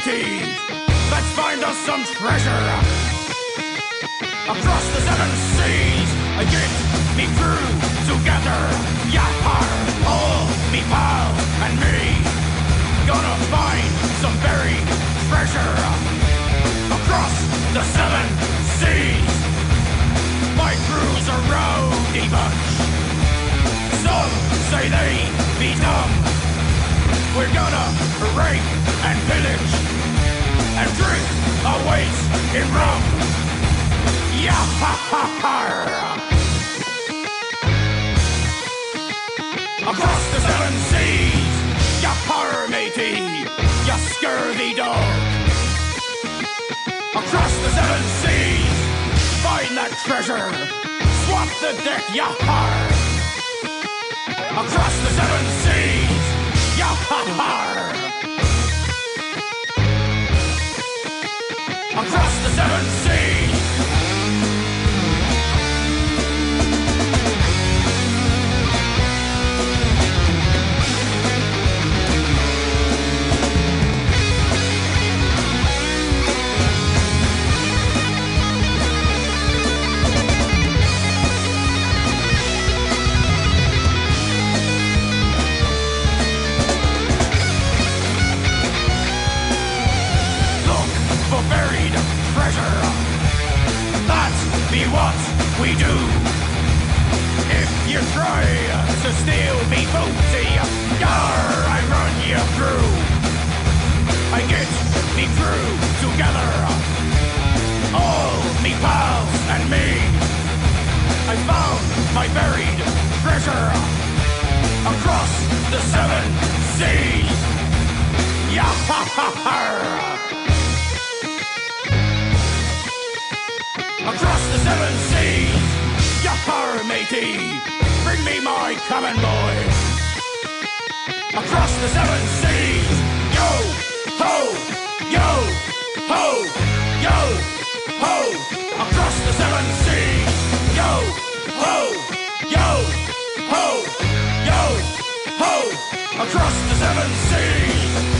mateys, let's find us some treasure. Across the seven seas, get me crew together. Yahar, all me pal and me, gonna find some buried treasure. Across the seven seas, my crew's a rowdy bunch. Some say they be dumb. We're gonna rape and pillage and drink our weight in rum. Yah-ha-ha-ha! Across the seven seas, ya har matey, ya scurvy dog. Across the seven seas, find that treasure, swap the deck, ya har. Across the seven seas, ya ha har. Across the seven seas. What we do. If you try to steal me booty, yar, I run you through. I get me crew together, all me pals and me. I found my buried treasure across the seven seas. Yah-ha-ha-ha! Across the seven seas, yahar matey, bring me my common boy. Across the seven seas, yo, ho, yo, ho, yo, ho. Across the seven seas, yo, ho, yo, ho, yo, ho. Across the seven seas.